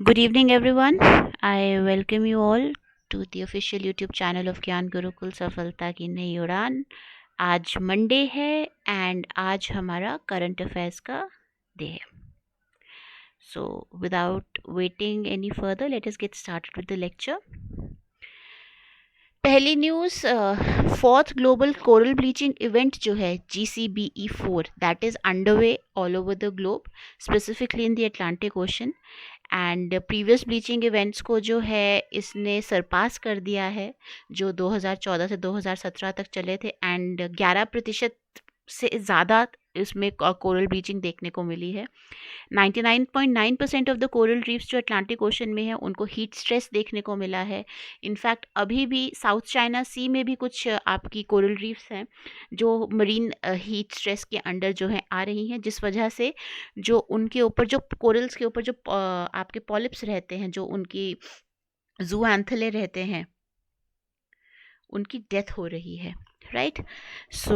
Good evening, everyone. I welcome you all to the official YouTube channel of ज्ञान गुरुकुल सफलता की नई उड़ान। आज मंडे है एंड आज हमारा करंट अफेयर्स का डे है। So without waiting any further, let us get started with the lecture. पहली news, fourth global coral bleaching event जो है GCBE4 that is underway all over the globe, specifically in the Atlantic ocean. And previous bleaching events को जो है इसने सरपास कर दिया है, जो 2014 से 2017 तक चले थे। एंड 11% से ज़्यादा इसमें कोरल ब्लीचिंग देखने को मिली है। 99.9% ऑफ द कोरल रीफ्स जो अटलांटिक ओशन में है उनको हीट स्ट्रेस देखने को मिला है। इनफैक्ट अभी भी साउथ चाइना सी में भी कुछ आपकी कोरल रीफ्स हैं जो मरीन हीट स्ट्रेस के अंडर जो है आ रही हैं, जिस वजह से जो उनके ऊपर जो कोरल्स के ऊपर जो आपके पॉलिप्स रहते हैं, जो उनकी जूएंथले रहते हैं, उनकी डेथ हो रही है, right. So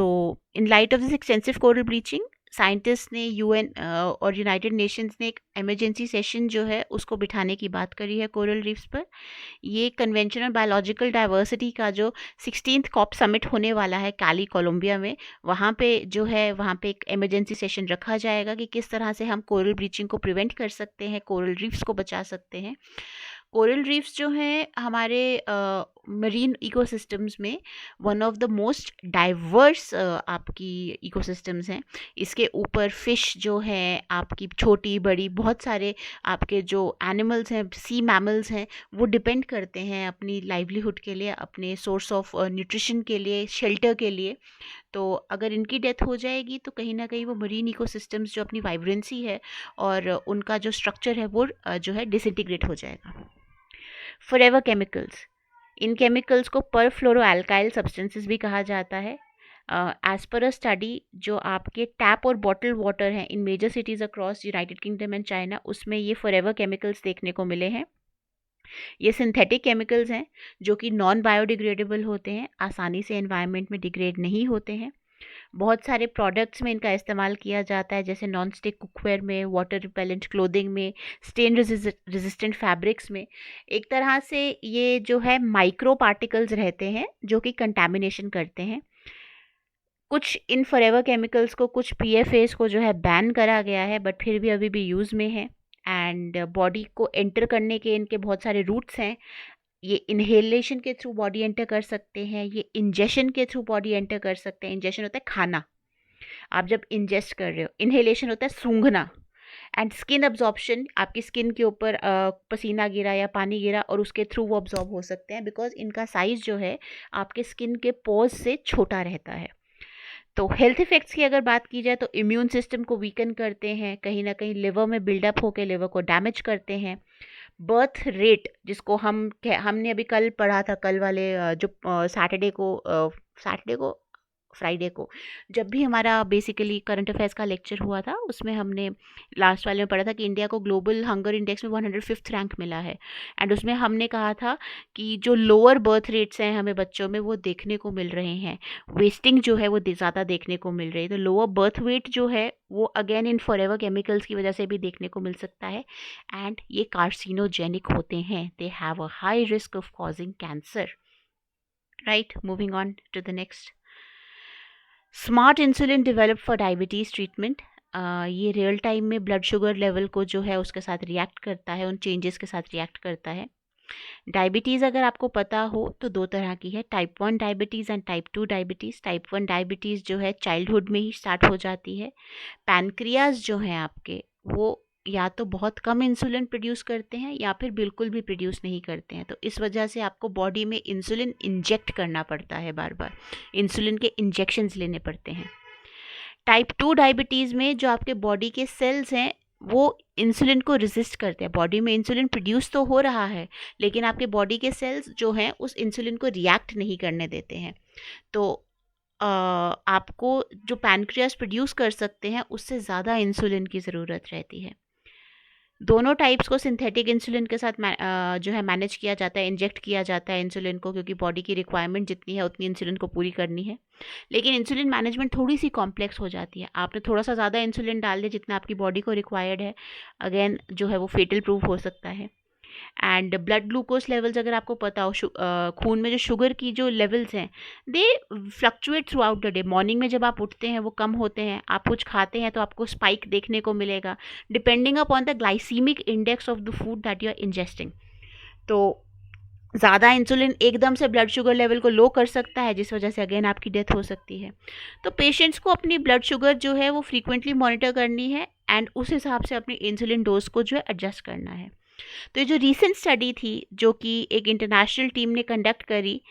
in light of this extensive coral bleaching, scientist ने यूएन और यूनाइटेड नेशंस ने एक इमरजेंसी सेशन जो है उसको बिठाने की बात करी है कोरल रीफ्स पर। ये कन्वेंशनल बायोलॉजिकल डाइवर्सिटी का जो 16th कॉप समिट होने वाला है कैली कोलंबिया में, वहाँ पे जो है वहाँ पे एक इमरजेंसी सेशन रखा जाएगा कि किस तरह से हम कोरल ब्लीचिंग को प्रिवेंट कर सकते हैं, कोरल रीफ्स को बचा सकते हैं। कोरल रीफ्स जो हैं हमारे मरीन इकोसिस्टम्स में one of the most diverse आपकी इकोसिस्टम्स हैं। इसके ऊपर फिश जो है आपकी छोटी बड़ी बहुत सारे आपके जो एनिमल्स हैं, सी मैमल्स हैं, वो डिपेंड करते हैं अपनी लाइवलीहुड के लिए, अपने सोर्स ऑफ न्यूट्रिशन के लिए, शेल्टर के लिए। तो अगर इनकी डेथ हो जाएगी तो कहीं ना कहीं वो मरीन इकोसिस्टम्स जो अपनी वाइब्रेंसी है और उनका जो स्ट्रक्चर है वो जो है डिसइंटीग्रेट हो जाएगा। फॉरएवर केमिकल्स, इन केमिकल्स को परफ्लोरोअल्काइल सब्सटेंसेस भी कहा जाता है। एज पर अ स्टडी, जो आपके टैप और बॉटल वाटर हैं in major cities across United Kingdom and China, उसमें ये फॉरएवर केमिकल्स देखने को मिले हैं। ये सिंथेटिक केमिकल्स हैं जो कि नॉन बायोडिग्रेडेबल होते हैं, आसानी से एनवायरनमेंट में डिग्रेड नहीं होते हैं। बहुत सारे प्रोडक्ट्स में इनका इस्तेमाल किया जाता है, जैसे नॉन स्टिक कुकवेयर में, वाटर रिपेलेंट क्लोथिंग में, स्टेन रेजिस्टेंट फैब्रिक्स में। एक तरह से ये जो है माइक्रो पार्टिकल्स रहते हैं जो कि कंटेमिनेशन करते हैं। कुछ इन फॉरएवर केमिकल्स को, कुछ पीएफएस को जो है बैन करा गया है, बट फिर भी अभी भी यूज़ में है। एंड बॉडी को एंटर करने के इनके बहुत सारे रूट्स हैं। ये इनहेलेशन के थ्रू बॉडी एंटर कर सकते हैं, ये इंजेशन के थ्रू बॉडी एंटर कर सकते हैं। इंजेशन होता है खाना, आप जब इंजेस्ट कर रहे हो। इनहेलेशन होता है सूंघना। एंड स्किन अब्जॉर्प्शन, आपकी स्किन के ऊपर पसीना गिरा या पानी गिरा और उसके थ्रू वो अब्जॉर्ब हो सकते हैं, बिकॉज इनका साइज जो है आपके स्किन के पोर्स से छोटा रहता है। तो हेल्थ इफेक्ट्स की अगर बात की जाए तो इम्यून सिस्टम को वीकन करते हैं, कहीं ना कहीं लिवर में बिल्डअप होकर लिवर को डैमेज करते हैं। बर्थ रेट, जिसको हमने अभी कल पढ़ा था, कल वाले जो सैटरडे को फ्राइडे को जब भी हमारा बेसिकली करंट अफेयर्स का लेक्चर हुआ था, उसमें हमने लास्ट वाले में पढ़ा था कि इंडिया को ग्लोबल हंगर इंडेक्स में 105th रैंक मिला है। एंड उसमें हमने कहा था कि जो लोअर बर्थ रेट्स हैं हमें बच्चों में वो देखने को मिल रहे हैं, वेस्टिंग जो है वो ज़्यादा देखने को मिल रही है। तो लोअर बर्थ वेट जो है वो अगेन इन फॉरएवर केमिकल्स की वजह से भी देखने को मिल सकता है। एंड ये कार्सिनोजेनिक होते हैं, they have a high risk of causing cancer, right. Moving on to the next, smart insulin develop for diabetes treatment. ये रियल टाइम में ब्लड शुगर लेवल को जो है उसके साथ रिएक्ट करता है, उन चेंजेस के साथ रिएक्ट करता है। डायबिटीज़ अगर आपको पता हो तो दो तरह की है, type 1 diabetes and type 2 diabetes. Type 1 diabetes जो है चाइल्डहुड में ही स्टार्ट हो जाती है। पैनक्रियाज जो हैं आपके, वो या तो बहुत कम इंसुलिन प्रोड्यूस करते हैं या फिर बिल्कुल भी प्रोड्यूस नहीं करते हैं। तो इस वजह से आपको बॉडी में इंसुलिन इंजेक्ट करना पड़ता है, बार बार इंसुलिन के इंजेक्शंस लेने पड़ते हैं। टाइप 2 डायबिटीज़ में जो आपके बॉडी के सेल्स हैं वो इंसुलिन को रेजिस्ट करते हैं। बॉडी में इंसुलिन प्रोड्यूस तो हो रहा है, लेकिन आपके बॉडी के सेल्स जो हैं उस इंसुलिन को रिएक्ट नहीं करने देते हैं। तो आपको जो पैनक्रियास प्रोड्यूस कर सकते हैं उससे ज़्यादा इंसुलिन की ज़रूरत रहती है। दोनों टाइप्स को सिंथेटिक इंसुलिन के साथ जो है मैनेज किया जाता है, इंजेक्ट किया जाता है इंसुलिन को, क्योंकि बॉडी की रिक्वायरमेंट जितनी है उतनी इंसुलिन को पूरी करनी है। लेकिन इंसुलिन मैनेजमेंट थोड़ी सी कॉम्प्लेक्स हो जाती है। आपने थोड़ा सा ज़्यादा इंसुलिन डाल दिया जितना आपकी बॉडी को रिक्वायर्ड है, अगेन जो है वो फेटल प्रूफ हो सकता है। एंड ब्लड ग्लूकोज लेवल्स, अगर आपको पता हो, खून में जो शुगर की जो लेवल्स हैं they fluctuate throughout the day. Morning में जब आप उठते हैं वो कम होते हैं, आप कुछ खाते हैं तो आपको स्पाइक देखने को मिलेगा, depending upon the glycaemic index of the food that you are ingesting. तो ज़्यादा इंसुलिन एकदम से ब्लड शुगर लेवल को लो कर सकता है, जिस वजह से अगेन आपकी डेथ हो सकती है। तो पेशेंट्स को अपनी ब्लड शुगर जो है वो फ्रीक्वेंटली मॉनिटर करनी है एंड उस हिसाब से अपनी इंसुलिन डोज को जो है एडजस्ट करना है। तो ये जो रीसेंट स्टडी थी जो कि एक इंटरनेशनल टीम ने कंडक्ट करी,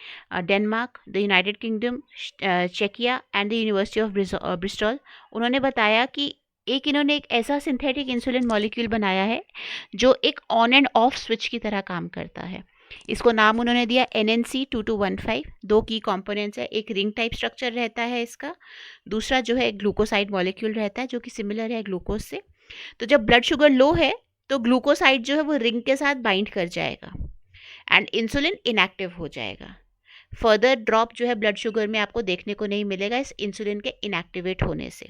डेनमार्क, द यूनाइटेड किंगडम, चेकिया and the University of Bristol, उन्होंने बताया कि इन्होंने एक ऐसा सिंथेटिक इंसुलिन मॉलिक्यूल बनाया है जो एक ऑन एंड ऑफ स्विच की तरह काम करता है। इसको नाम उन्होंने दिया NNC-2215। दो की कंपोनेंट्स है, एक रिंग टाइप स्ट्रक्चर रहता है इसका, दूसरा जो है ग्लूकोसाइड मॉलिक्यूल रहता है जो कि सिमिलर है ग्लूकोज से। तो जब ब्लड शुगर लो है तो ग्लूकोसाइड जो है वो रिंग के साथ बाइंड कर जाएगा एंड इंसुलिन इनएक्टिव हो जाएगा। फर्दर ड्रॉप जो है ब्लड शुगर में आपको देखने को नहीं मिलेगा इस इंसुलिन के इनएक्टिवेट होने से।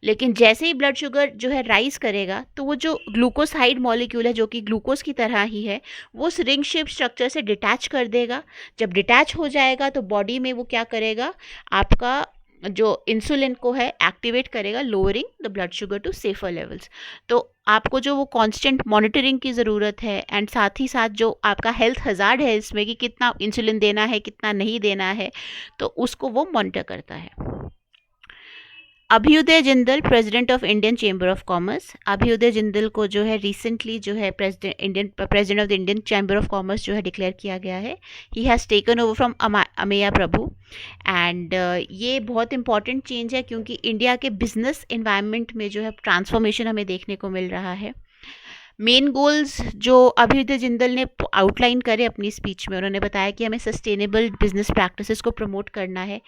लेकिन जैसे ही ब्लड शुगर जो है राइज करेगा तो वो जो ग्लूकोसाइड मॉलिक्यूल है जो कि ग्लूकोज की तरह ही है, वो उस रिंग शेप स्ट्रक्चर से डिटैच कर देगा। जब डिटैच हो जाएगा तो बॉडी में वो क्या करेगा, आपका जो इंसुलिन को है एक्टिवेट करेगा, lowering the blood sugar to safer levels. तो आपको जो वो कांस्टेंट मॉनिटरिंग की ज़रूरत है एंड साथ ही साथ जो आपका हेल्थ हज़ार्ड है इसमें कि कितना इंसुलिन देना है कितना नहीं देना है, तो उसको वो मॉनिटर करता है। Abhyuday Jindal, president of Indian Chamber of Commerce, Abhyuday Jindal को जो है रिसेंटली जो है president of the Indian Chamber of Commerce जो है डिक्लेयर किया गया है। He has taken over from Ameya Prabhu and ये बहुत इंपॉर्टेंट चेंज है क्योंकि इंडिया के बिजनेस इन्वायरमेंट में जो है ट्रांसफॉर्मेशन हमें देखने को मिल रहा है। मेन गोल्स जो अभ्युदय जिंदल ने आउटलाइन करे अपनी स्पीच में, उन्होंने बताया कि हमें सस्टेनेबल बिजनेस प्रैक्टिसेस को प्रमोट करना है,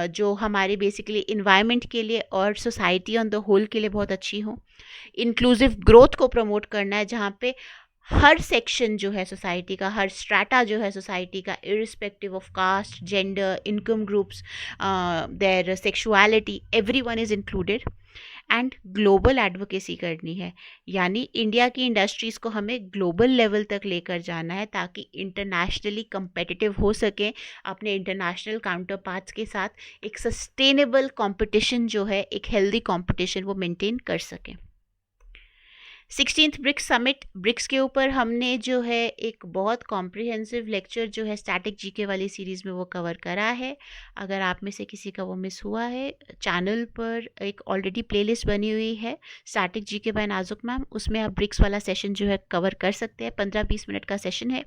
जो हमारी बेसिकली इन्वायरमेंट के लिए और सोसाइटी ऑन द होल के लिए बहुत अच्छी हो। इंक्लूसिव ग्रोथ को प्रमोट करना है जहाँ पे हर सेक्शन जो है सोसाइटी का, हर स्ट्रैटा जो है सोसाइटी का, irrespective of caste, gender, income groups, their sexuality, everyone is included. And global advocacy करनी है, यानी इंडिया की इंडस्ट्रीज़ को हमें ग्लोबल लेवल तक लेकर जाना है ताकि इंटरनेशनली कंपेटिटिव हो सकें, अपने इंटरनेशनल काउंटर पार्ट्स के साथ एक सस्टेनेबल कंपटीशन जो है, एक हेल्दी कंपटीशन वो मेंटेन कर सकें। 16th ब्रिक्स समिट, ब्रिक्स के ऊपर हमने जो है एक बहुत कॉम्प्रिहेंसिव लेक्चर जो है स्टैटिक जीके वाली सीरीज़ में वो कवर करा है। अगर आप में से किसी का वो मिस हुआ है, चैनल पर एक ऑलरेडी प्लेलिस्ट बनी हुई है स्टैटिक जीके बाय नाजुक मैम, उसमें आप ब्रिक्स वाला सेशन जो है कवर कर सकते हैं। 15-20 मिनट का सेशन है।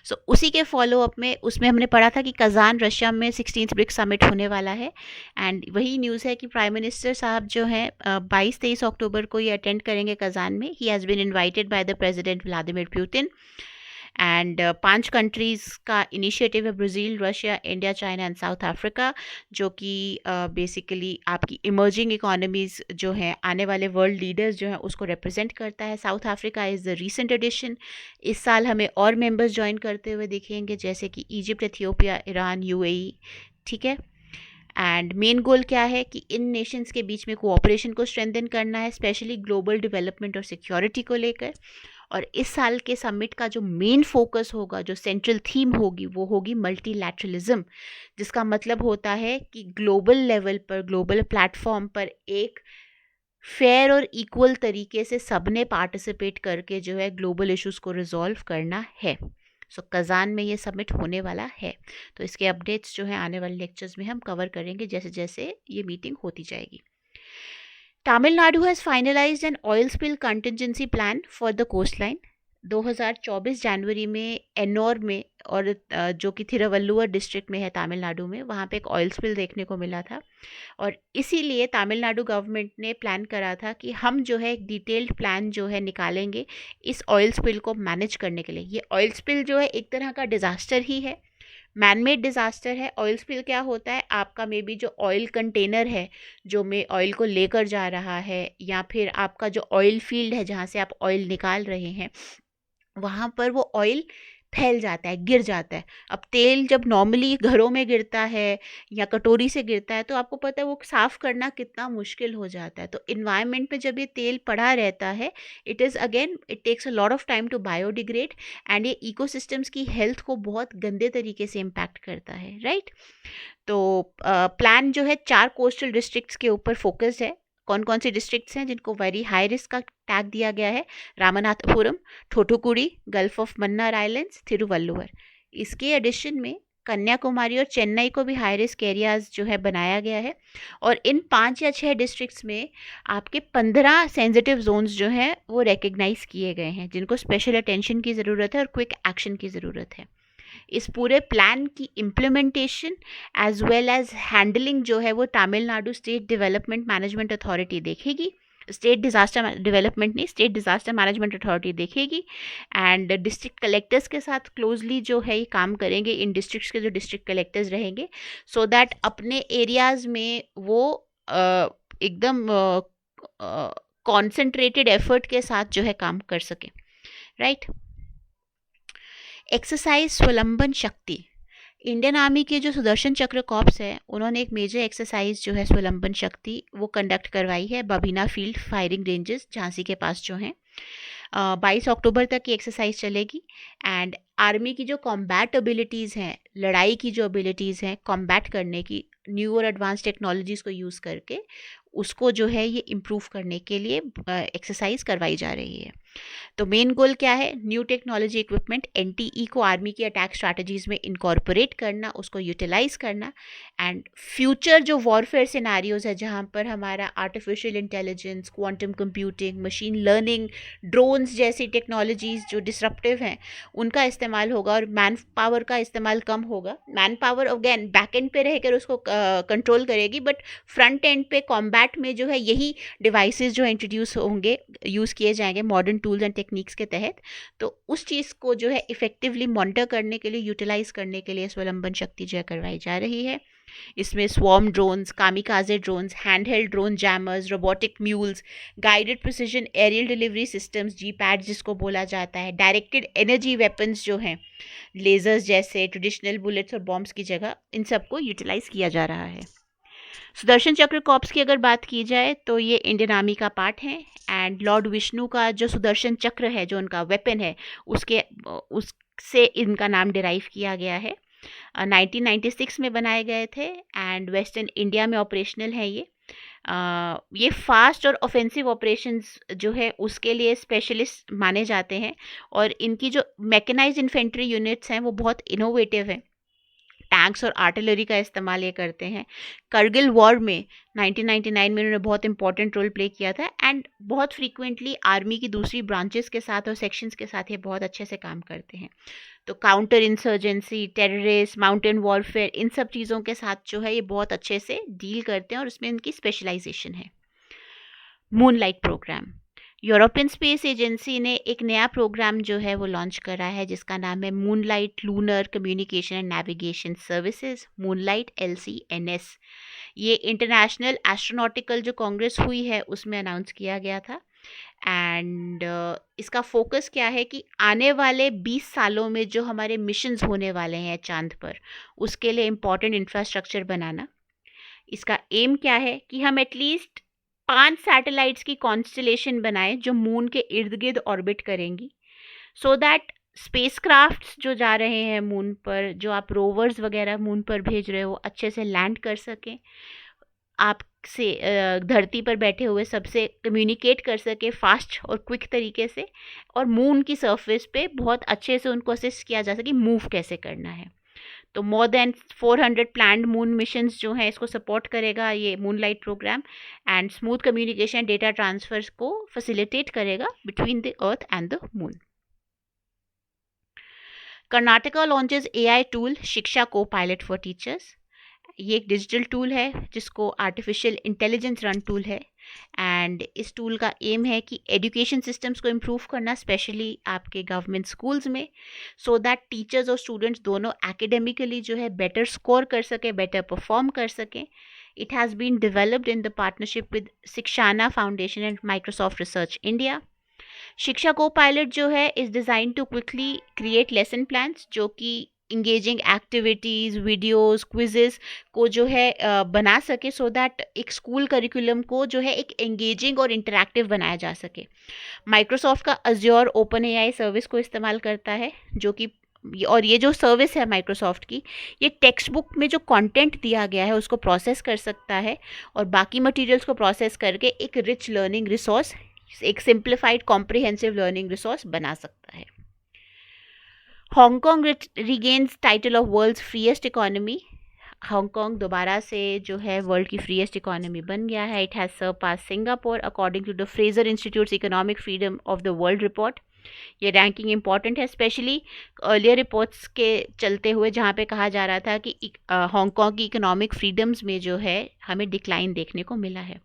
सो उसी के फॉलोअप में उसमें हमने पढ़ा था कि कज़ान रशिया में 16th ब्रिक्स समिट होने वाला है एंड वही न्यूज़ है कि प्राइम मिनिस्टर साहब जो हैं 22-23 अक्टूबर को ये अटेंड करेंगे कज़ान में। He has been invited by the president Vladimir Putin and 5 countries का इनिशिएटिव है, Brazil, Russia, India, China and South Africa, जो कि बेसिकली आपकी इमर्जिंग इकोनॉमीज़ जो हैं, आने वाले वर्ल्ड लीडर्स जो हैं उसको रिप्रेजेंट करता है। South Africa is the recent edition. इस साल हमें और मेंबर्स ज्वाइन करते हुए दिखेंगे जैसे कि इजिप्ट, एथियोपिया, ईरान, UAE, ठीक है। एंड मेन गोल क्या है कि इन नेशंस के बीच में कोऑपरेशन को स्ट्रेंथन करना है, स्पेशली ग्लोबल डेवलपमेंट और सिक्योरिटी को लेकर। और इस साल के समिट का जो मेन फोकस होगा, जो सेंट्रल थीम होगी, वो होगी मल्टीलैटरलिज्म, जिसका मतलब होता है कि ग्लोबल लेवल पर, ग्लोबल प्लेटफॉर्म पर एक फेयर और इक्वल तरीके से सबने पार्टिसिपेट करके जो है ग्लोबल इश्यूज़ को रिजॉल्व करना है। सो कज़ान में ये समिट होने वाला है। तो इसके अपडेट्स जो है आने वाले लेक्चर्स में हम कवर करेंगे जैसे जैसे ये मीटिंग होती जाएगी। Tamil Nadu has finalised an oil spill contingency plan for the coastline. 2024 जनवरी में एन्नोर में, और जो कि थिरुवल्लुवर डिस्ट्रिक्ट में है तमिलनाडु में, वहाँ पे एक ऑयल स्पिल देखने को मिला था और इसीलिए तमिलनाडु गवर्नमेंट ने प्लान करा था कि हम जो है एक डिटेल्ड प्लान जो है निकालेंगे इस ऑयल स्पिल को मैनेज करने के लिए। ये ऑयल स्पिल जो है एक तरह का डिज़ास्टर ही है, मैनमेड डिज़ास्टर है, ऑयल स्पिल क्या होता है, आपका मे बी जो ऑयल कंटेनर है जो में ऑयल को लेकर जा रहा है, या फिर आपका जो ऑयल फील्ड है जहाँ से आप ऑयल निकाल रहे हैं, वहाँ पर वो ऑयल फैल जाता है, गिर जाता है। अब तेल जब नॉर्मली घरों में गिरता है या कटोरी से गिरता है तो आपको पता है वो साफ़ करना कितना मुश्किल हो जाता है। तो इन्वायरमेंट में जब ये तेल पड़ा रहता है, it takes a lot of time to biodegrade, and ये इकोसिस्टम्स की हेल्थ को बहुत गंदे तरीके से इम्पैक्ट करता है, राइट। तो प्लान जो है 4 कोस्टल डिस्ट्रिक्ट्स के ऊपर फोकस है। कौन कौन सी डिस्ट्रिक्ट्स हैं जिनको वेरी हाई रिस्क का टैग दिया गया है? Ramanathapuram, Thoothukudi, Gulf of Mannar islands, Thiruvalluvar. इसके एडिशन में कन्याकुमारी और चेन्नई को भी हाई रिस्क एरियाज जो है बनाया गया है। और इन 5 या 6 डिस्ट्रिक्ट्स में आपके 15 सेंसिटिव जोन्स जो हैं वो रिकग्नाइज किए गए हैं, जिनको स्पेशल अटेंशन की ज़रूरत है और क्विक एक्शन की ज़रूरत है। इस पूरे प्लान की implementation as well as handling जो है वो Tamil Nadu state development management authority देखेगी। स्टेट डिज़ास्टर डेवलपमेंट नहीं, स्टेट डिज़ास्टर मैनेजमेंट अथॉरिटी देखेगी, एंड डिस्ट्रिक्ट कलेक्टर्स के साथ क्लोजली जो है ये काम करेंगे, इन डिस्ट्रिक्ट्स के जो डिस्ट्रिक्ट कलेक्टर्स रहेंगे, सो दैट अपने एरियाज़ में वो एकदम कॉन्सेंट्रेटेड एफर्ट के साथ जो है काम कर सकें, राइट। एक्सरसाइज स्वलंबन शक्ति। इंडियन आर्मी के जो सुदर्शन चक्र कॉर्प्स है उन्होंने एक मेजर एक्सरसाइज जो है स्वलंबन शक्ति वो कंडक्ट करवाई है Babina field firing ranges Jhansi के पास जो हैं। 22 अक्टूबर तक ये एक्सरसाइज चलेगी, एंड आर्मी की जो कॉम्बैट एबिलिटीज़ हैं, लड़ाई की जो एबिलिटीज़ हैं कॉम्बैट करने की, न्यू और एडवांस टेक्नोलॉजीज़ को यूज़ करके उसको जो है ये इम्प्रूव करने के लिए एक्सरसाइज करवाई जा रही है। तो मेन गोल क्या है? न्यू टेक्नोलॉजी इक्विपमेंट एनटीई को आर्मी की अटैक स्ट्रैटेजीज में इनकॉर्पोरेट करना, उसको यूटिलाइज करना, एंड फ्यूचर जो वॉरफेयर सिनारियोज है जहाँ पर हमारा artificial intelligence, quantum computing, machine learning, drones जैसी टेक्नोलॉजीज जो डिसरप्टिव हैं उनका इस्तेमाल होगा और मैन पावर का इस्तेमाल कम होगा। Man power again back and पे रहकर उसको कंट्रोल करेगी, बट फ्रंट एंड पे कॉम्बैट में जो है यही डिवाइसेस जो इंट्रोड्यूस होंगे, यूज़ किए जाएंगे मॉडर्न टूल्स एंड टेक्निक्स के तहत। तो उस चीज़ को जो है इफेक्टिवली मॉनिटर करने के लिए, यूटिलाइज करने के लिए स्वलंबन शक्ति जो है करवाई जा रही है। इसमें swarm drones, kamikaze drones, handheld drone jammers, robotic mules, guided precision aerial delivery systems, G pad जिसको बोला जाता है, डायरेक्टेड एनर्जी वेपन्स जो हैं, लेजर्स जैसे ट्रेडिशनल बुलेट्स और बॉम्ब्स की जगह, इन सबको यूटिलाइज किया जा रहा है। सुदर्शन चक्र कॉर्प्स की अगर बात की जाए तो ये इंडियन आर्मी का पार्ट है, एंड लॉर्ड विष्णु का जो सुदर्शन चक्र है, जो उनका वेपन है, उससे इनका नाम डिराइव किया गया है। 1996 में बनाए गए थे, एंड वेस्टर्न इंडिया में ऑपरेशनल है ये फास्ट और ऑफेंसिव ऑपरेशंस जो है उसके लिए स्पेशलिस्ट माने जाते हैं, और इनकी जो मैकेनाइज्ड इन्फेंट्री यूनिट्स हैं वो बहुत इनोवेटिव हैं। टैंक्स और आर्टिलरी का इस्तेमाल ये करते हैं। करगिल वॉर में 1999 में उन्होंने बहुत इंपॉर्टेंट रोल प्ले किया था, एंड बहुत फ्रीक्वेंटली आर्मी की दूसरी ब्रांचेस के साथ और सेक्शंस के साथ ये बहुत अच्छे से काम करते हैं। तो counter insurgency, terrorist, mountain warfare, इन सब चीज़ों के साथ जो है ये बहुत अच्छे से डील करते हैं, और उसमें इनकी स्पेशलाइजेशन है। Moonlight programme. European Space Agency ने एक नया प्रोग्राम जो है वो लॉन्च करा है जिसका नाम है moonlight lunar communication and navigation services, moonlight LCNS। ये इंटरनेशनल एस्ट्रोनॉटिकल जो कांग्रेस हुई है उसमें अनाउंस किया गया था, एंड इसका फोकस क्या है कि आने वाले 20 सालों में जो हमारे मिशंस होने वाले हैं चांद पर, उसके लिए इम्पॉर्टेंट इंफ्रास्ट्रक्चर बनाना। इसका एम क्या है कि हम एटलीस्ट 5 सैटेलाइट्स की कॉन्स्टलेशन बनाएं जो मून के इर्द गिर्द ऑर्बिट करेंगी, सो दैट स्पेसक्राफ्ट्स जो जा रहे हैं मून पर, जो आप रोवर्स वगैरह मून पर भेज रहे हो, अच्छे से लैंड कर सकें, आपसे धरती पर बैठे हुए सबसे कम्युनिकेट कर सके फास्ट और क्विक तरीके से, और मून की सरफेस पे बहुत अच्छे से उनको असिस्ट किया जा सके मूव कैसे करना है। तो more than 400 planned moon missions जो हैं इसको सपोर्ट करेगा ये Moonlight programme, and smooth communication data transfers को फैसिलिटेट करेगा between the Earth and the Moon. Karnataka launches AI tool Shiksha को पायलट फॉर टीचर्स। ये एक डिजिटल टूल है जिसको आर्टिफिशियल इंटेलिजेंस रन टूल है, एंड इस टूल का एम है कि एजुकेशन सिस्टम्स को इम्प्रूव करना, स्पेशली आपके गवर्नमेंट स्कूल्स में, सो दैट टीचर्स और स्टूडेंट्स दोनों एकेडमिकली जो है बेटर स्कोर कर सके, बेटर परफॉर्म कर सकें. It has been developed in the partnership with Shikshana Foundation and Microsoft Research India. Shiksha को पायलट जो है is design to quickly create lesson plans जो कि इंगेजिंग एक्टिविटीज़, वीडियोस, क्विजेस को जो है बना सके, सो दैट एक स्कूल करिकुलम को जो है एक एंगेजिंग और इंटरैक्टिव बनाया जा सके. माइक्रोसॉफ्ट का अज्योर ओपन एआई सर्विस को इस्तेमाल करता है, जो कि और ये जो सर्विस है माइक्रोसॉफ्ट की, ये टेक्स्ट बुक में जो कंटेंट दिया गया है उसको प्रोसेस कर सकता है और बाकी मटेरियल्स को प्रोसेस करके एक रिच लर्निंग रिसोर्स, एक सिंप्लीफाइड कॉम्प्रिहेंसिव लर्निंग रिसोर्स बना सकता है. Hong Kong regains title of world's freest economy. Hong Kong दोबारा से जो है वर्ल्ड की फ्रीएस्ट इकोनॉमी बन गया है. It has surpass Singapore according to the Fraser Institute's Economic Freedom of the World report. ये रैंकिंग इंपॉर्टेंट है, स्पेशली अर्लियर रिपोर्ट्स के चलते हुए जहाँ पे कहा जा रहा था कि हांगकांग की इकोनॉमिक फ्रीडम्स में जो है हमें डिक्लाइन देखने को मिला है.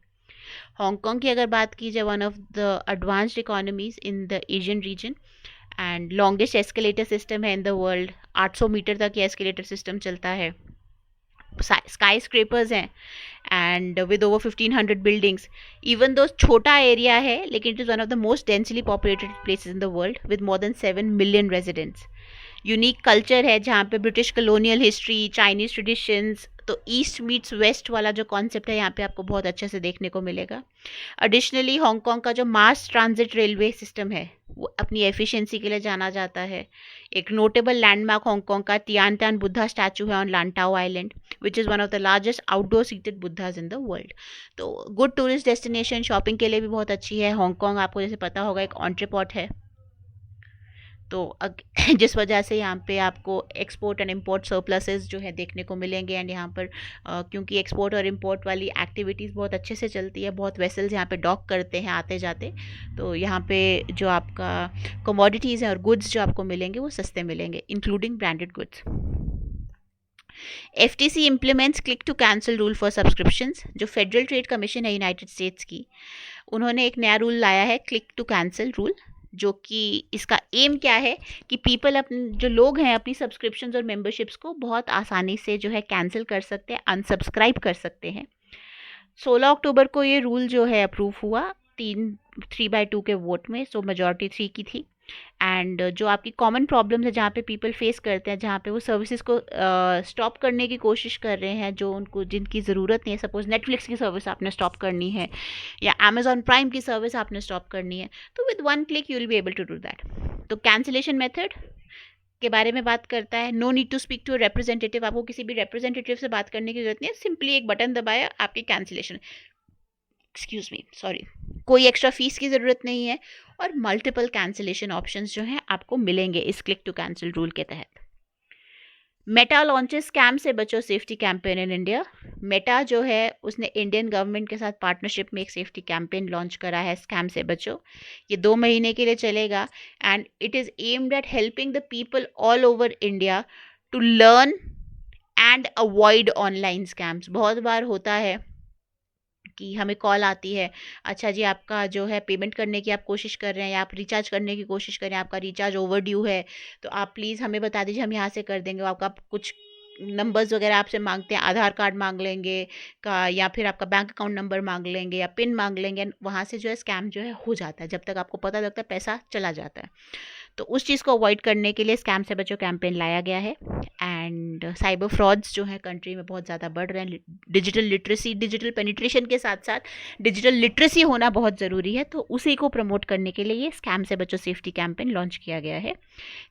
हांगकांग की अगर बात की जाए, one of the advanced economies in the Asian region and longest escalator system है इन द वर्ल्ड. 800 मीटर तक ये एस्केलेटर सिस्टम चलता है. स्काई स्क्रेपर्स हैं and with over 1500 buildings. Even though छोटा एरिया है, लेकिन it is one of the most densely populated places in the world with more than 7 million residents. Unique culture है जहाँ पे British colonial history, Chinese traditions, तो east meets waste वाला जो concept है यहाँ पे आपको बहुत अच्छे से देखने को मिलेगा. एडिशनली हांगकांग का जो मास ट्रांजिट रेलवे सिस्टम है वो अपनी एफिशिएंसी के लिए जाना जाता है. एक नोटेबल लैंडमार्क हांगकांग का तियानतान बुद्धा स्टैचू है on Lantau island, which is one of the largest outdoor seated Buddhas in the world. तो गुड टूरिस्ट डेस्टिनेशन, शॉपिंग के लिए भी बहुत अच्छी है. हांगकांग आपको जैसे पता होगा एक ऑन्ट्रीपॉट है, तो जिस वजह से यहाँ पे आपको एक्सपोर्ट एंड इंपोर्ट सरप्लसेस जो है देखने को मिलेंगे. एंड यहाँ पर क्योंकि एक्सपोर्ट और इंपोर्ट वाली एक्टिविटीज़ बहुत अच्छे से चलती है, बहुत वेसल्स यहाँ पे डॉक करते हैं आते जाते, तो यहाँ पे जो आपका कमोडिटीज़ हैं और गुड्स जो आपको मिलेंगे वो सस्ते मिलेंगे, including branded goods. FTC implements click to cancel rule for subscriptions. जो फेडरल ट्रेड कमीशन है यूनाइटेड स्टेट्स की, उन्होंने एक नया रूल लाया है, क्लिक टू कैंसिल रूल, जो कि इसका एम क्या है कि पीपल अपने जो लोग हैं अपनी सब्सक्रिप्शंस और मेंबरशिप्स को बहुत आसानी से जो है कैंसिल कर सकते हैं, अनसब्सक्राइब कर सकते हैं. 16 अक्टूबर को ये रूल जो है अप्रूव हुआ 3/2 के वोट में, सो मेजॉरिटी 3 की थी. एंड जो आपकी कॉमन प्रॉब्लम्स है जहाँ पे पीपल फेस करते हैं, जहाँ पे वो सर्विसेज को स्टॉप करने की कोशिश कर रहे हैं जो उनको जिनकी ज़रूरत नहीं है, सपोज नेटफ्लिक्स की सर्विस आपने स्टॉप करनी है या अमेजॉन प्राइम की सर्विस आपने स्टॉप करनी है, तो with one click you will be able to do that. तो कैंसिलेशन मेथड के बारे में बात करता है. No need to speak to representative. आपको किसी भी रिप्रेजेंटेटिव से बात करने की जरूरत नहीं है, सिंपली एक बटन दबाया, आपकी कैंसिलेशन, एक्सक्यूज मी, सॉरी, कोई एक्स्ट्रा फीस की ज़रूरत नहीं है और मल्टीपल कैंसिलेशन ऑप्शंस जो हैं आपको मिलेंगे इस क्लिक टू कैंसिल रूल के तहत. मेटा लॉन्चेस स्कैम से बचो safety campaign in India. Meta जो है उसने इंडियन गवर्नमेंट के साथ पार्टनरशिप में एक सेफ्टी कैंपेन लॉन्च करा है, स्कैम से बचो. ये 2 महीने के लिए चलेगा and it is aimed at helping the people all over India to learn and avoid online scams. बहुत बार होता है कि हमें कॉल आती है, अच्छा जी आपका जो है पेमेंट करने की आप कोशिश कर रहे हैं या आप रिचार्ज करने की कोशिश कर रहे हैं, आपका रिचार्ज ओवर ड्यू है, तो आप प्लीज़ हमें बता दीजिए, हम यहाँ से कर देंगे. आपका कुछ नंबर्स वगैरह आपसे मांगते हैं, आधार कार्ड मांग लेंगे का, या फिर आपका बैंक अकाउंट नंबर मांग लेंगे या पिन मांग लेंगे. वहाँ से जो है स्कैम जो है हो जाता है, जब तक आपको पता लगता है पैसा चला जाता है. तो उस चीज़ को अवॉइड करने के लिए स्कैम से बचो कैंपेन लाया गया है. एंड साइबर फ्रॉड्स जो है कंट्री में बहुत ज़्यादा बढ़ रहे हैं. डिजिटल लिटरेसी, डिजिटल पेनिट्रेशन के साथ साथ डिजिटल लिटरेसी होना बहुत ज़रूरी है, तो उसी को प्रमोट करने के लिए ये स्कैम से बचो सेफ्टी कैंपेन लॉन्च किया गया है.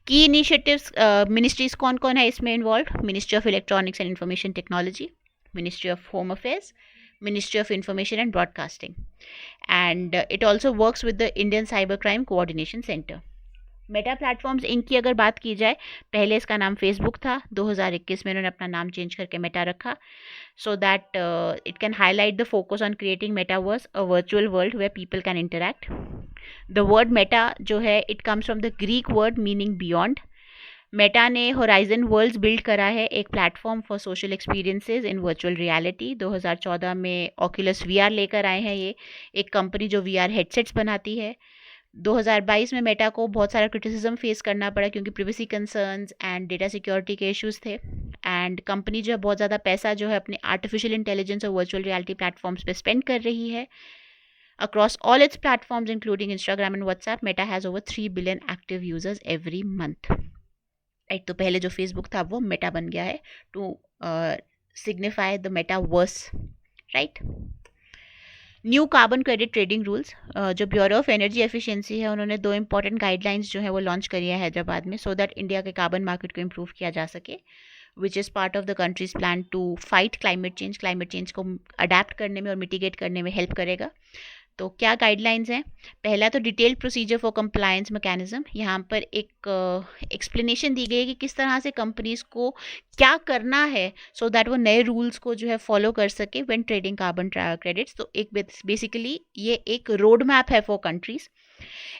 की इनिशिएटिव्स, मिनिस्ट्रीज़ कौन कौन है इसमें involve? Ministry of electronics and information technology, ministry of home affairs, Ministry of Information and Broadcasting, and it also works with the Indian Cybercrime Coordination Center. Meta Platforms Inc की अगर बात की जाए, पहले इसका नाम फेसबुक था, 2021 में उन्होंने अपना नाम चेंज करके मेटा रखा, so that it can highlight the focus on creating metaverse, a virtual world where people can interact. The word Meta जो है it comes from the Greek word meaning beyond. Meta ने Horizon Worlds build करा है, एक platform for social experiences in virtual reality. 2014 में Oculus VR लेकर आए हैं ये, एक कंपनी जो वीआर हेडसेट्स बनाती है। 2022 में मेटा को बहुत सारा क्रिटिसिज्म फेस करना पड़ा क्योंकि privacy concerns and data security के इश्यूज थे। एंड कंपनी जो है बहुत ज़्यादा पैसा जो है अपने आर्टिफिशियल इंटेलिजेंस और वर्चुअल रियलिटी प्लेटफॉर्म्स पे स्पेंड कर रही है। Across all its platforms, including Instagram and WhatsApp, Meta has over 3 billion active users every month. Right, तो पहले जो फेसबुक था वो मेटा बन गया है to signify the metaverse, right. New carbon credit trading rules, जो ब्यूरो ऑफ एनर्जी एफिशिएंसी है उन्होंने 2 इंपॉर्टेंट गाइडलाइंस जो है वो लॉन्च करी है हैदराबाद में, सो दैट इंडिया के कार्बन मार्केट को इम्प्रूव किया जा सके, which is part of the country's plan to fight climate change. Climate change को अडेप्ट करने में और मिटिगेट करने में हेल्प करेगा। तो क्या गाइडलाइंस हैं? पहला तो detailed procedure for compliance mechanism, यहाँ पर एक एक्सप्लेनेशन दी गई है कि किस तरह से कंपनीज को क्या करना है सो दैट वो नए रूल्स को जो है फॉलो कर सके व्हेन ट्रेडिंग कार्बन क्रेडिट्स। तो एक बेसिकली ये एक रोड मैप है for countries.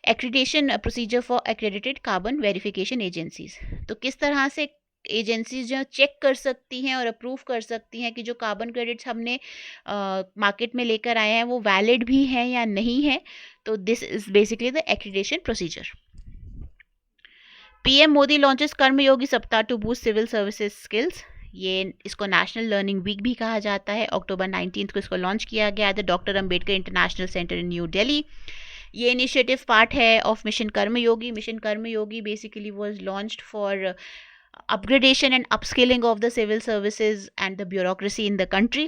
Accreditation procedure for accredited carbon verification agencies, तो किस तरह से एजेंसीज जो चेक कर सकती हैं और अप्रूव कर सकती हैं कि जो कार्बन क्रेडिट्स हमने मार्केट में लेकर आए हैं वो वैलिड भी हैं या नहीं है। तो this is basically the accreditation procedure. PM Modi launches Karmayogi Saptah to boost civil services skills. ये इसको नेशनल लर्निंग वीक भी कहा जाता है। अक्टूबर 19 को इसको लॉन्च किया गया था डॉक्टर अंबेडकर इंटरनेशनल सेंटर इन न्यू दिल्ली। ये इनिशिएटिव पार्ट है of mission Karmayogi. Mission Karmayogi basically was launched for upgradation and upskilling of the civil services and the bureaucracy in the country।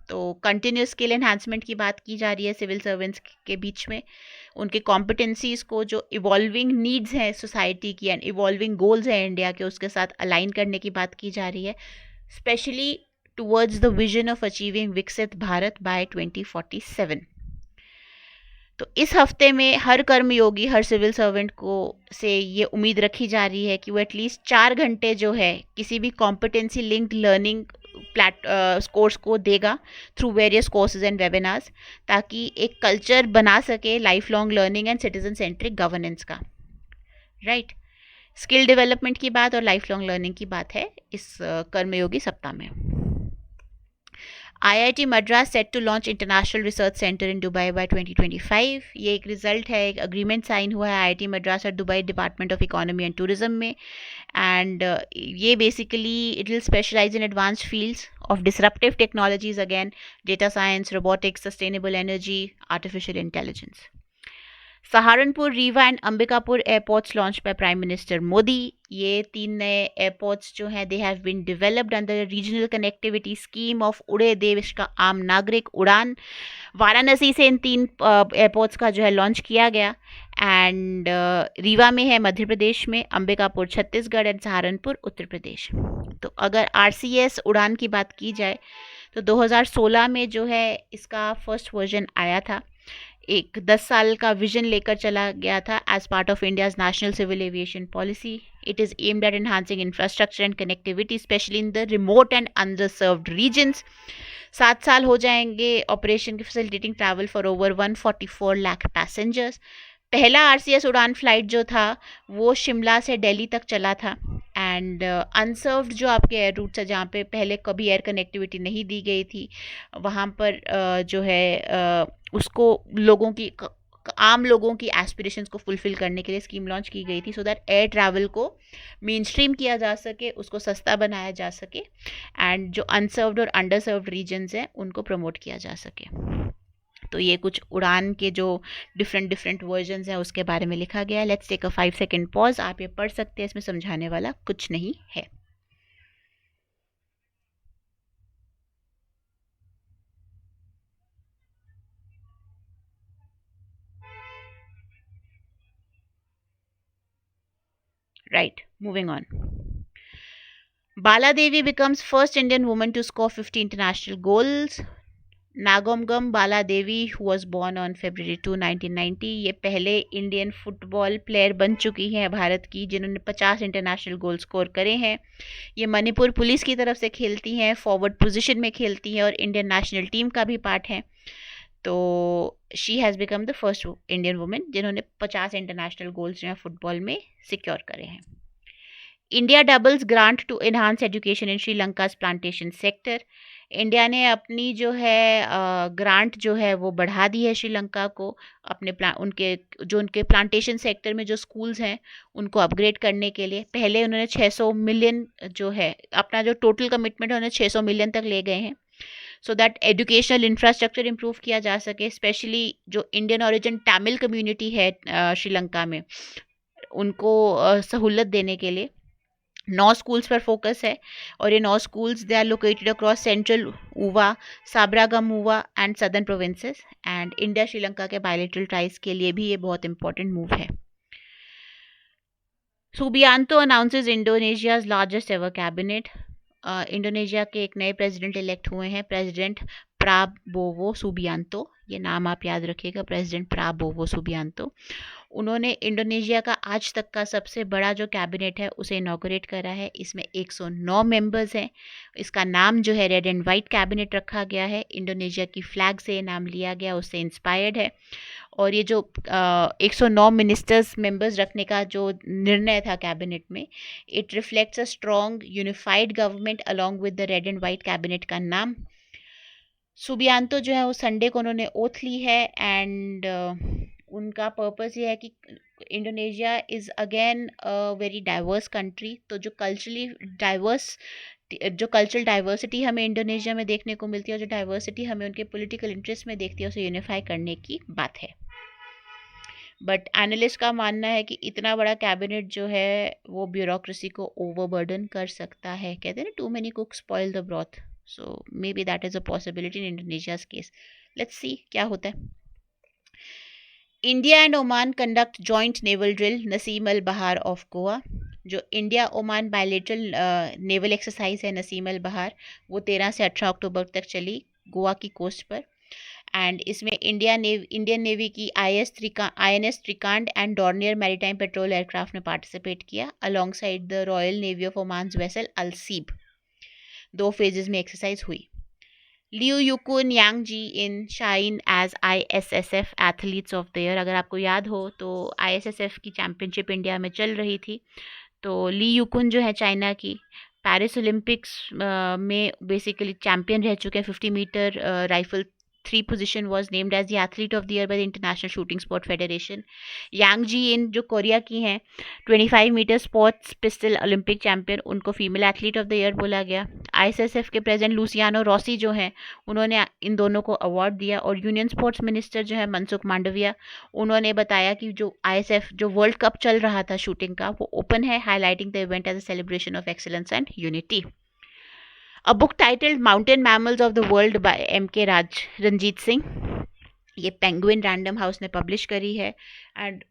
तो कंटिन्यूस स्किल एनहांसमेंट की बात की जा रही है सिविल सर्वेंट्स के बीच में, उनके कॉम्पिटेंसीज को जो इवॉल्विंग नीड्स हैं सोसाइटी की एंड इवॉल्विंग गोल्स हैं इंडिया के उसके साथ अलाइन करने की बात की जा रही है, specially towards the vision of achieving विकसित भारत बाय 2047। तो इस हफ्ते में हर कर्मयोगी, हर सिविल सर्वेंट को से ये उम्मीद रखी जा रही है कि वो एटलीस्ट 4 घंटे जो है किसी भी कॉम्पिटेंसी लिंक्ड लर्निंग कोर्स को देगा through various courses and webinars, ताकि एक कल्चर बना सके life long learning and citizen centric governance का, राइट। स्किल डेवलपमेंट की बात और लाइफ लॉन्ग लर्निंग की बात है इस कर्मयोगी सप्ताह में। IIT Madras set to launch international research centre in Dubai by 2025। ये एक रिजल्ट है, एक अग्रीमेंट साइन हुआ है IIT मद्रास और Dubai Department of Economy and Tourism में। एंड ये basically it will specialise in advanced fields of disruptive technologies, again data science, robotics, sustainable energy, artificial intelligence. Saharanpur, Rewa and Ambikapur airports launch by prime minister Modi. ये 3 नए airports जो हैं they have been developed under regional connectivity scheme of Ude Desh का आम नागरिक उड़ान। वाराणसी से इन 3 airports का जो है लॉन्च किया गया। एंड रीवा में है मध्य प्रदेश में, अंबिकापुर छत्तीसगढ़ एंड सहारनपुर उत्तर प्रदेश। तो अगर RCS उड़ान की बात की जाए तो 2016 में जो है इसका फर्स्ट वर्जन आया था। एक 10 साल का विजन लेकर चला गया था as part of India's national civil aviation policy. It is aimed at enhancing infrastructure and connectivity specially in the remote and underserved regions. 7 साल हो जाएंगे ऑपरेशन की, facilitating travel for over 144 lakh passengers. पहला RCS उड़ान फ्लाइट जो था वो शिमला से दिल्ली तक चला था। एंड अनसर्व्ड जो आपके एयर रूट्स है जहाँ पे पहले कभी एयर कनेक्टिविटी नहीं दी गई थी, वहाँ पर जो है उसको लोगों की आम लोगों की एस्पिरेशंस को फुलफिल करने के लिए स्कीम लॉन्च की गई थी, सो दैट एयर ट्रैवल को मेन स्ट्रीम किया जा सके, उसको सस्ता बनाया जा सके एंड जो अनसर्व्ड और अंडरसर्व्ड रीजन्स हैं उनको प्रमोट किया जा सके। तो ये कुछ उड़ान के जो डिफरेंट वर्जन्स हैं उसके बारे में लिखा गया है। Let's take a 5 second pause. आप ये पढ़ सकते हैं, इसमें समझाने वाला कुछ नहीं है। Right, moving on. Bala Devi becomes first Indian woman to score 50 international goals. नागोमगम Bala Devi who was born on February 2, 1990, ये पहले इंडियन फुटबॉल प्लेयर बन चुकी हैं भारत की जिन्होंने 50 इंटरनेशनल गोल स्कोर करे हैं। ये मणिपुर पुलिस की तरफ से खेलती हैं, फॉरवर्ड पोजीशन में खेलती हैं और इंडियन नेशनल टीम का भी पार्ट है। तो she has become the first Indian women जिन्होंने 50 इंटरनेशनल गोल्स जो हैं फुटबॉल में सिक्योर करे हैं। India doubles grant to enhance education in श्रीलंका's plantation sector. India ने अपनी जो है ग्रांट जो है वो बढ़ा दी है श्रीलंका को अपने उनके प्लांटेशन सेक्टर में जो स्कूल्स हैं उनको अपग्रेड करने के लिए। पहले उन्होंने 600 मिलियन जो है अपना जो टोटल कमिटमेंट है उन्होंने 600 मिलियन तक ले गए हैं, so that educational infrastructure improve किया जा सके। स्पेशली जो इंडियन ओरिजिन तमिल कम्युनिटी है श्रीलंका में, उनको सहूलत देने के लिए 9 स्कूल्स पर फोकस है। और ये 9 schools they are located across central ऊवा, साबरागम ऊवा and southern provinces. And India Sri Lanka के बायलैटरल टाइज के लिए भी ये बहुत इंपॉर्टेंट मूव है। Subianto announces इंडोनेशियाज largest ever cabinet. Indonesia के एक नए प्रेसिडेंट इलेक्ट हुए हैं, प्रेसिडेंट प्राबोवो सुबियांतो। ये नाम आप याद रखिएगा, प्रेसिडेंट प्राबोवो सुबियांतो। उन्होंने इंडोनेशिया का आज तक का सबसे बड़ा जो कैबिनेट है उसे इनॉग्रेट करा है। इसमें 109 मेंबर्स हैं। इसका नाम जो है रेड एंड वाइट कैबिनेट रखा गया है। इंडोनेशिया की फ्लैग से नाम लिया गया, उससे इंस्पायर्ड है। और ये जो 109 मिनिस्टर्स मेंबर्स रखने का जो निर्णय था कैबिनेट में, it reflects a strong unified government along with the red and white cabinet का नाम। सुबियांतो जो है वो संडे को उन्होंने ओथ ली है। एंड उनका पर्पस ये है कि Indonesia is again a very diverse country. तो जो कल्चरल डाइवर्सिटी हमें इंडोनेशिया में देखने को मिलती है और जो डाइवर्सिटी हमें उनके पॉलिटिकल इंटरेस्ट में देखती है, उसे यूनिफाई करने की बात है। बट एनालिस्ट का मानना है कि इतना बड़ा कैबिनेट जो है वो ब्यूरोक्रेसी को ओवरबर्डन कर सकता है। कहते हैं ना, too many cook spoil the broth. So maybe that is a possibility in Indonesia's case. Let's see क्या होता है। India and Oman conduct joint naval drill Naseem Al Bahr off Goa. जो India Oman bilateral naval exercise है Naseem Al बहार, वो 13 से 18 अक्टूबर तक चली गोवा की कोस्ट पर। एंड इसमें इंडियन नेवी की INS Trikand and Dornier maritime patrol aircraft ने पार्टिसिपेट किया alongside the royal navy of Oman's vessel Al Seeb. 2 phases में एक्सरसाइज हुई। Liu Yukun Yang Ji in shine as ISSF athletes of the year. अगर आपको याद हो तो ISSF की चैम्पियनशिप इंडिया में चल रही थी, तो ली युकुन जो है चाइना की, पेरिस ओलंपिक्स में बेसिकली चैम्पियन रह चुके हैं। 50 metre rifle 3 position was named as the athlete of the year by the international shooting sport federation. Yang Ji in जो कोरिया की हैं, 25 metre sports pistol Olympic champion, उनको female athlete of the year बोला गया। ISSF के president Luciano Rossi जो हैं, उन्होंने इन दोनों को अवार्ड दिया। और यूनियन स्पोर्ट्स मिनिस्टर जो है मनसुख मांडविया, उन्होंने बताया कि जो ISF जो वर्ल्ड कप चल रहा था शूटिंग का, वो ओपन है, highlighting the event as a celebration of excellence and unity. A book titled Mountain Mammals of the World by M.K. Ranjit Singh, ये पेंगुइन रैंडम हाउस ने पब्लिश करी है। एंड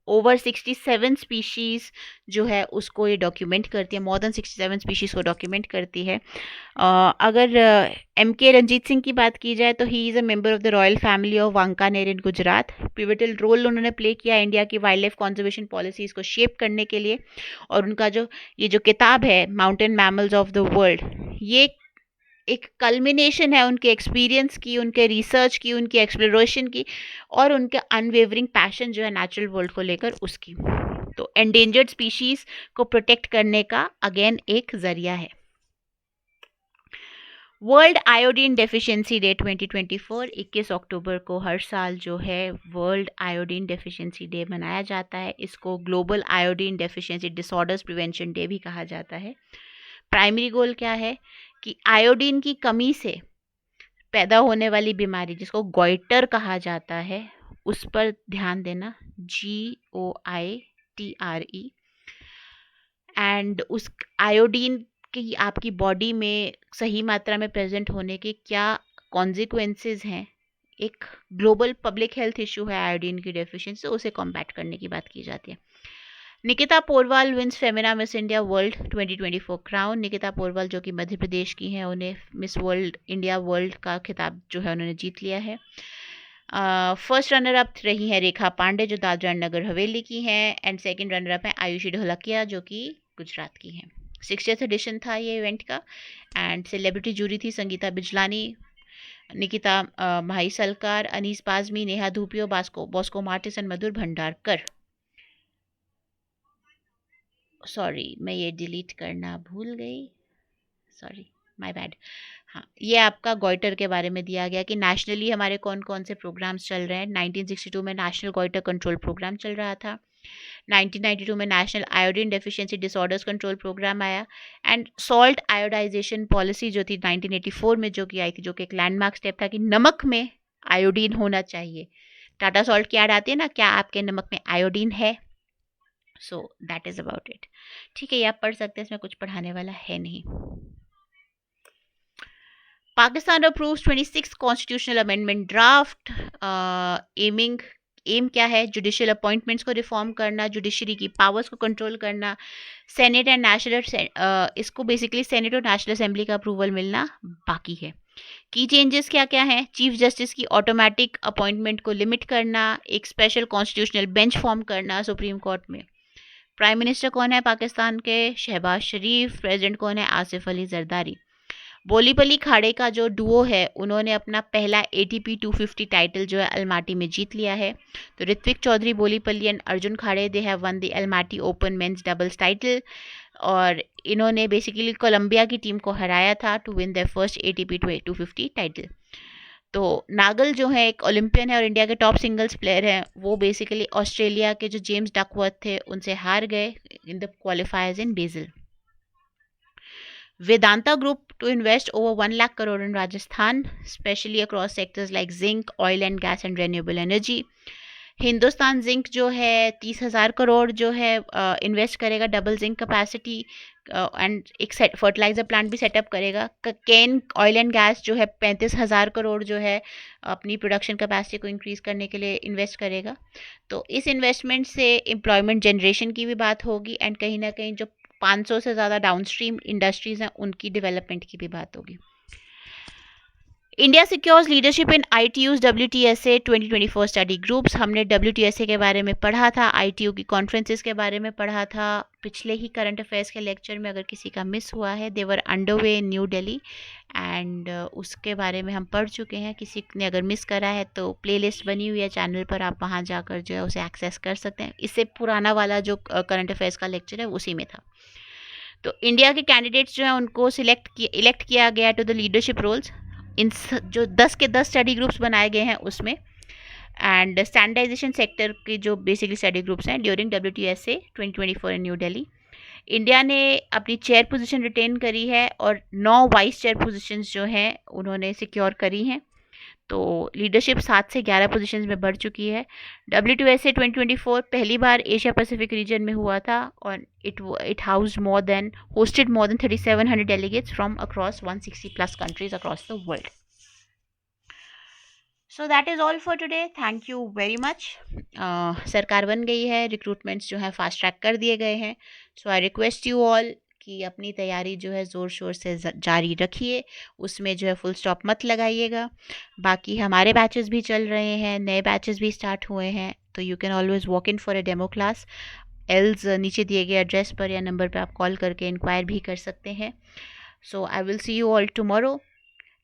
ओवर 67 स्पीशीज़ जो है उसको ये डॉक्यूमेंट करती है, मोर देन 67 स्पीशीज़ को डॉक्यूमेंट करती है। अगर M.K. रंजीत सिंह की बात की जाए तो he is a member of the royal family of Wankaner in Gujarat. Pivotal role उन्होंने प्ले किया इंडिया की वाइल्ड लाइफ कॉन्जर्वेशन पॉलिसीज़ को शेप करने के लिए। और उनका ये जो किताब है Mountain Mammals of the World, ये एक कल्मिनेशन है उनके एक्सपीरियंस की, उनके रिसर्च की, उनकी एक्सप्लोरेशन की, और उनके अनवेवरिंग पैशन जो है नेचुरल वर्ल्ड को लेकर उसकी। तो एंडेंजर्ड स्पीशीज को प्रोटेक्ट करने का अगेन एक जरिया है। वर्ल्ड आयोडीन डेफिशिएंसी डे 2024, 21 अक्टूबर को हर साल जो है वर्ल्ड आयोडीन डेफिशिएंसी डे मनाया जाता है। इसको global iodine deficiency disorders prevention day भी कहा जाता है। प्राइमरी गोल क्या है कि आयोडीन की कमी से पैदा होने वाली बीमारी जिसको गॉइटर कहा जाता है उस पर ध्यान देना, GOITRE। एंड उस आयोडीन की आपकी बॉडी में सही मात्रा में प्रेजेंट होने के क्या कॉन्सिक्वेंसेस हैं, एक ग्लोबल पब्लिक हेल्थ इशू है आयोडीन की डेफिशिएंसी, उसे कॉम्बैट करने की बात की जाती है। Nikita Porwal wins Femina Miss India World 2024 crown. Nikita Porwal जो कि मध्य प्रदेश की हैं, उन्हें मिस वर्ल्ड इंडिया वर्ल्ड का खिताब जो है उन्होंने जीत लिया है। फर्स्ट रनर अप रही हैं रेखा पांडे जो दादरा एंड नगर हवेली की हैं। एंड सेकंड रनर अप हैं आयुषी ढोलकिया जो कि गुजरात की हैं। 60th एडिशन था ये इवेंट का। एंड सेलिब्रिटी जूरी थी संगीता बिजलानी, निकिता भाई सलकार, अनीस बाजमी, नेहा धूपियो, बॉस्को मार्टिस एंड मधुर भंडारकर। सॉरी, मैं ये डिलीट करना भूल गई, सॉरी, माय बैड। हाँ, ये आपका गॉइटर के बारे में दिया गया कि नेशनली हमारे कौन कौन से प्रोग्राम्स चल रहे हैं। 1962 में नेशनल गॉइटर कंट्रोल प्रोग्राम चल रहा था। 1992 में national iodine deficiency disorders control programme आया। एंड सॉल्ट आयोडाइजेशन पॉलिसी जो थी 1984 में जो की आई थी, जो कि एक लैंडमार्क स्टेप था कि नमक में आयोडीन होना चाहिए। टाटा सॉल्ट की ऐड आती है ना, क्या आपके नमक में आयोडीन है? So that is about it. ठीक है, ये आप पढ़ सकते हैं, इसमें कुछ पढ़ाने वाला है नहीं। Pakistan approves 26th constitutional amendment draft, aiming aim क्या है? जुडिशियल अपॉइंटमेंट्स को रिफॉर्म करना, जुडिशरी की पावर्स को कंट्रोल करना, सेनेट एंड नेशनल, इसको बेसिकली सेनेट और नेशनल असेंबली का अप्रूवल मिलना बाकी है। की चेंजेस क्या क्या हैं? चीफ जस्टिस की ऑटोमेटिक अपॉइंटमेंट को लिमिट करना, एक स्पेशल कॉन्स्टिट्यूशनल बेंच फॉर्म करना सुप्रीम कोर्ट में। प्राइम मिनिस्टर कौन है पाकिस्तान के? शहबाज शरीफ। प्रेसिडेंट कौन है? आसिफ अली जरदारी। बोलीपली खाड़े का जो डुओ है, उन्होंने अपना पहला ATP 250 टाइटल जो है अल्माटी में जीत लिया है। तो Rithvik Choudhary Bollipalli and Arjun Kadhe, they have won the Almaty open men's doubles title, और इन्होंने बेसिकली कोलंबिया की टीम को हराया था to win their first ATP 250 title. तो नागल जो है एक ओलंपियन है और इंडिया के टॉप सिंगल्स प्लेयर हैं। वो बेसिकली ऑस्ट्रेलिया के जो जेम्स डकवर्थ थे उनसे हार गए in the क्वालिफायर्स in Basil. Vedanta Group to invest over 1 lakh crore in Rajasthan, especially across sectors like zinc, oil and gas and renewable energy. Hindustan zinc जो है 30,000 करोड़ जो है इन्वेस्ट करेगा, डबल जिंक कैपेसिटी, एंड एक फर्टिलाइजर प्लांट भी setup करेगा। केन oil and gas जो है 35,000 करोड़ जो है अपनी प्रोडक्शन कैपेसिटी को इंक्रीज़ करने के लिए इन्वेस्ट करेगा। तो इस इन्वेस्टमेंट से एम्प्लॉयमेंट जनरेशन की भी बात होगी, एंड कहीं ना कहीं जो 500 से ज़्यादा डाउनस्ट्रीम इंडस्ट्रीज़ हैं उनकी डेवलपमेंट की भी बात होगी। India secures leadership in ITU's WTSA 2024 study groups. हमने WTSA के बारे में पढ़ा था, ITU की कॉन्फ्रेंसेस के बारे में पढ़ा था पिछले ही करंट अफेयर्स के लेक्चर में। अगर किसी का मिस हुआ है, they were underway in New Delhi, and उसके बारे में हम पढ़ चुके हैं। किसी ने अगर मिस करा है तो प्लेलिस्ट बनी हुई है चैनल पर, आप वहाँ जाकर जो है उसे एक्सेस कर सकते हैं। इससे पुराना वाला जो करंट अफेयर्स का लेक्चर है उसी में था। तो इंडिया के कैंडिडेट्स जो हैं उनको इलेक्ट किया गया टू द लीडरशिप रोल्स। इन जो 10 के 10 स्टडी ग्रुप्स बनाए गए हैं उसमें, एंड स्टैंडर्डाइजेशन सेक्टर के जो बेसिकली स्टडी ग्रुप्स हैं ड्यूरिंग WTSA 2024 इन न्यू दिल्ली। इंडिया ने अपनी चेयर पोजीशन रिटेन करी है और 9 वाइस चेयर पोजीशंस जो हैं उन्होंने सिक्योर करी हैं। तो लीडरशिप 7 से 11 पोजीशंस में बढ़ चुकी है। WTSA 2024 पहली बार एशिया पैसिफिक रीजन में हुआ था, और it hosted more than 3700 delegates from across 160 plus countries across the world. So that is all for today, thank you very much. सरकार बन गई है, रिक्रूटमेंट्स जो है फास्ट ट्रैक कर दिए गए हैं। So I request you all कि अपनी तैयारी जो है ज़ोर शोर से जारी रखिए, उसमें जो है फुल स्टॉप मत लगाइएगा। बाकी हमारे बैचेस भी चल रहे हैं, नए बैचेस भी स्टार्ट हुए हैं, तो you can always walk in for a demo class. Else नीचे दिए गए एड्रेस पर या नंबर पर आप कॉल करके इंक्वायर भी कर सकते हैं। So I will see you all tomorrow.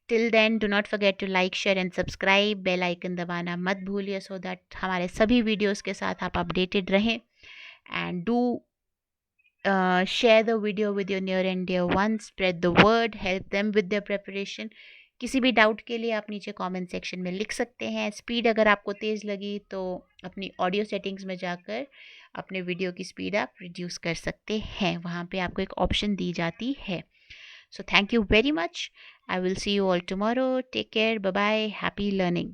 Till then do not forget to like, share and subscribe. Bell icon दबाना मत भूलिए, सो दैट हमारे सभी वीडियोस के साथ आप अपडेटेड रहें। And do share the video with your near and dear ones, spread the word, help them with their preparation. किसी भी डाउट के लिए आप नीचे कमेंट सेक्शन में लिख सकते हैं। स्पीड अगर आपको तेज़ लगी तो अपनी ऑडियो सेटिंग्स में जाकर अपने वीडियो की स्पीड आप रिड्यूस कर सकते हैं, वहाँ पे आपको एक ऑप्शन दी जाती है। So thank you very much, I will see you all tomorrow. Take care, bye bye, happy learning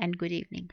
and good evening.